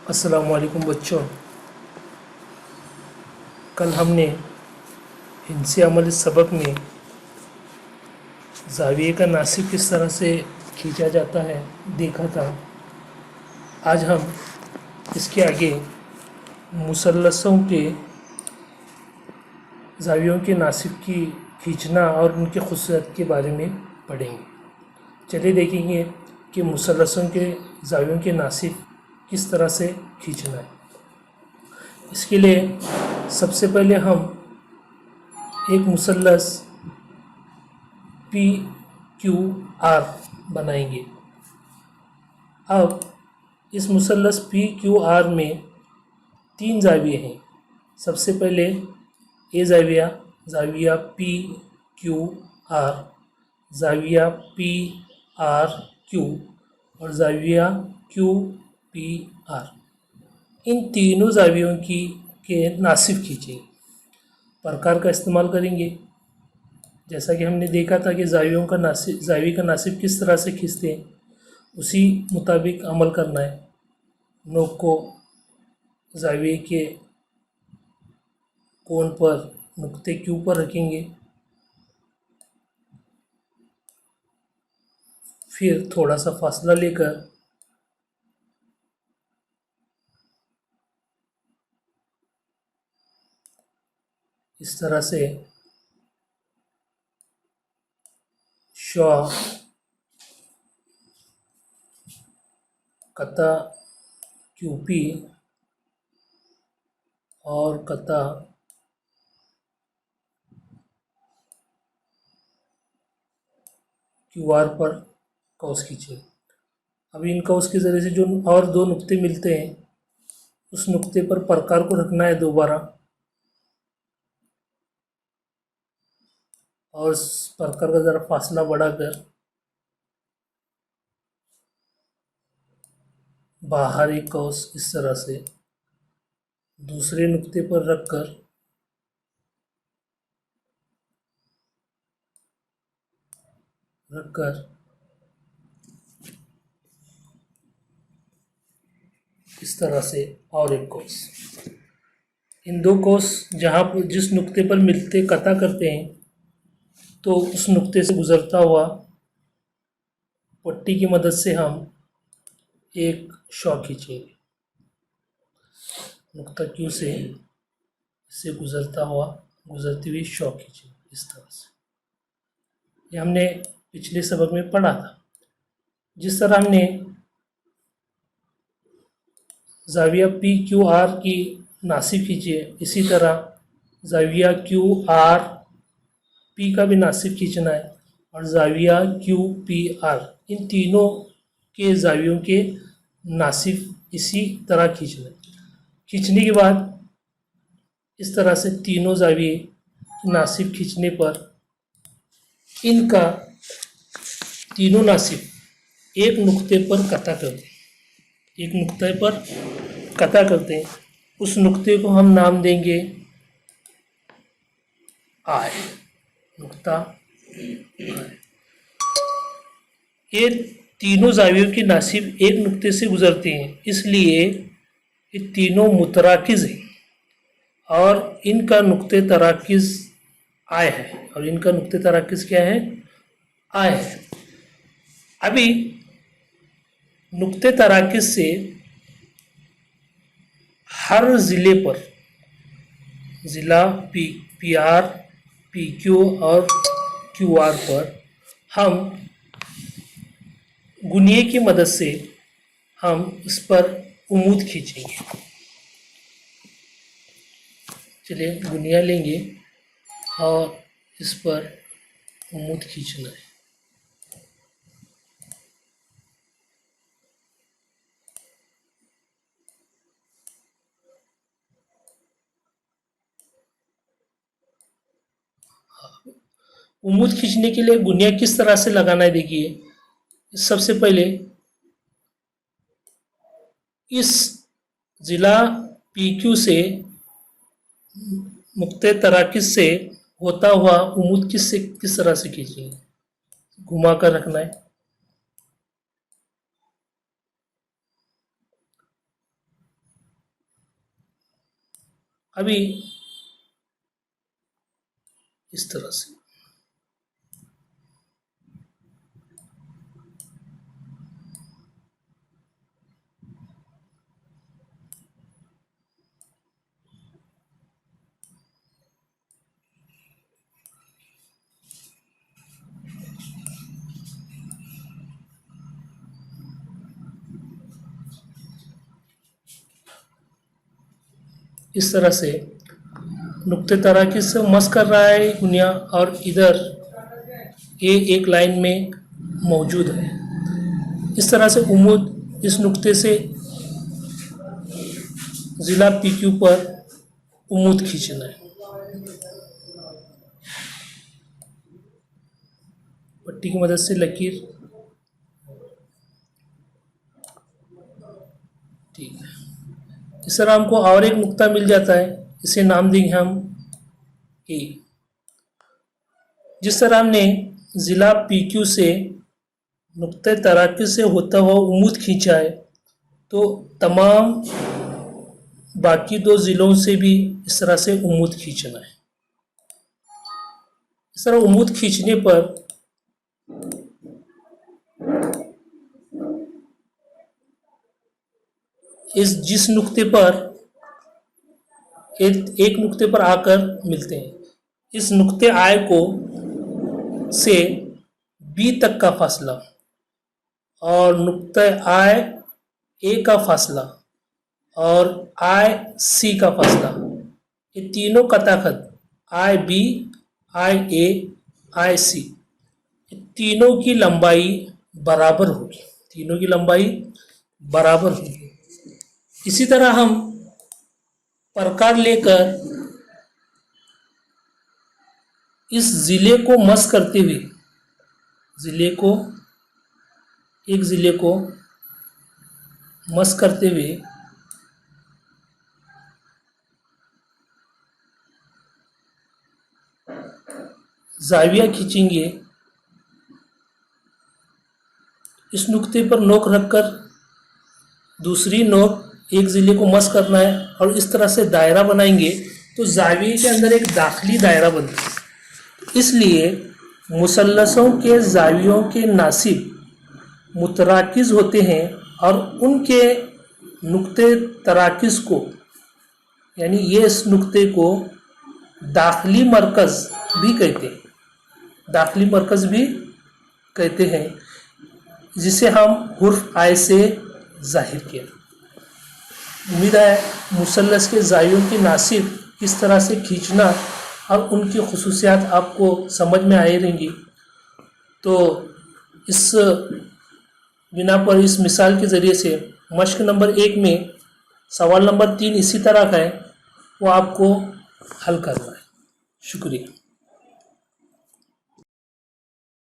अस्सलामुअलैकुम बच्चों। कल हमने हिंसी अमल इस सबक में ज़ाविये का नासिब किस तरह से खींचा जाता है देखा था। आज हम इसके आगे मुसल्लसों के ज़ावियों के नासिब की खींचना और उनकी ख़ुसूसियत के बारे में पढ़ेंगे। चलिए देखेंगे कि मुसल्लसों के ज़ावियों के नासिब किस तरह से खींचना है। इसके लिए सबसे पहले हम एक मुसल्लस पी क्यू आर बनाएंगे। अब इस मुसल्लस पी क्यू आर में 3 ज़ाविये हैं। सबसे पहले ए ज़ाविया पी क्यू आर, ज़ाविया पी आर क्यू और ज़ाविया क्यू पी आर। इन तीनों ज़ावियों के नासिब खींचेंगे। प्रकार का इस्तेमाल करेंगे। जैसा कि हमने देखा था कि ज़ाविये का नासिब किस तरह से खींचते हैं, उसी मुताबिक अमल करना है। नोक को ज़ाविये के कोण पर नुक्ते क्यू पर रखेंगे, फिर थोड़ा सा फासला लेकर इस तरह से शॉ कता क्यूपी और कता क्यूआर पर कौस खींचे। अब इन कौस के ज़रिए से जो और 2 नुक्ते मिलते हैं, उस नुक्ते पर प्रकार को रखना है दोबारा, और उस प्रकार का ज़रा फासला बढ़ाकर बाहर एक कौस इस तरह से दूसरे नुक्ते पर रखकर इस तरह से और एक कौस। इन 2 कौस जहाँ पर जिस नुक्ते पर मिलते कता करते हैं, तो उस नुक्ते से गुजरता हुआ पट्टी की मदद से हम एक शॉ खींचेंगे। नुक्ता क्यू से इससे गुजरती हुई शॉ खींचेंगे इस तरह से। ये हमने पिछले सबक में पढ़ा था। जिस तरह हमने ज़ाविया पी क्यू आर की नासिब खींची है, इसी तरह ज़ाविया क्यू आर पी का भी नासिब खींचना है, और ज़ाविया क्यू पी आर, इन तीनों के ज़ावियों के नासिब इसी तरह खींचना है। खींचने के बाद इस तरह से तीनों ज़ाविये नासिब खींचने पर इनका तीनों नासिब एक नुक्ते पर कता करते हैं। एक नुक्ते पर कता करते हैं। उस नुक्ते को हम नाम देंगे आई, नुक्ता आई। ये तीनों ज़ावियों की नासिब एक नुक्ते से गुजरती हैं, इसलिए ये तीनों मुतराकिज़ हैं, और इनका नुक्ते तराकिज़ आय है, और इनका नुक्ते तराकिज़ क्या है? आय है। अभी नुक्ते तराकिज़ से हर ज़िले पर, ज़िला पी आर, पी क्यू और क्यू आर पर हम गुनिये की मदद से हम इस पर उमूद खींचेंगे। चलिए गुनिया लेंगे और इस पर उमूद खींचना है। उमूद खींचने के लिए गुनिया किस तरह से लगाना है, देखिए। सबसे पहले इस ज़िला PQ से नुक्ते तराकिज़ से होता हुआ उमूद किस तरह से खींचेंगे, घुमा कर रखना है। अभी इस तरह से इस तरह से नुक्ते तराकी से मस कर रहा है गुनिया, और इधर ये एक लाइन में मौजूद है। इस तरह से उम्मीद इस नुक्ते से ज़िला PQ पर उम्मीद खींचना है। पट्टी की मदद से लकीर, ठीक है। इस तरह हमको और एक नुक्ता मिल जाता है, इसे नाम देंगे हम ए। जिस तरह हमने ज़िला PQ से नुक्ते तराकी से होता हुआ उम्मीद खींचा है, तो तमाम बाकी दो ज़िलों से भी इस तरह से उम्मीद खींचना है। इस तरह उम्मीद खींचने पर जिस नुक्ते पर एक नुक्ते पर आकर मिलते हैं, इस नुक्ते आय को से B तक का फासला और नुक्ते आय A का फासला और आय C का फासला, ये तीनों का ताकत आय B, I A, I C, तीनों की लंबाई बराबर होगी, तीनों की लंबाई बराबर होगी। इसी तरह हम प्रकार लेकर इस ज़िले को मस करते हुए एक ज़िले को मस करते हुए जाविया खींचेंगे। इस नुक्ते पर नोक रखकर दूसरी नोक एक ज़िले को मस करना है और इस तरह से दायरा बनाएंगे, तो जाविये के अंदर एक दाखिली दायरा बनता है। इसलिए मुसल्लसों के जावियों के नासिब मुतराकिज़ होते हैं और उनके नुक्ते तराकिज़ को, यानी ये इस नुक्ते को दाखिली मरकज़ भी कहते हैं, दाखिली मरकज़ भी कहते हैं, जिसे हम हुर्फ आय से जाहिर किया। उम्मीद है मुसल्लस के जावियों की नासिब किस तरह से खींचना और उनकी खुसूसियात आपको समझ में आई रहेंगी। तो इस बिना पर इस मिसाल के ज़रिए से मश्क नंबर 1 में सवाल नंबर 3 इसी तरह का है, वो आपको हल करना है। शुक्रिया।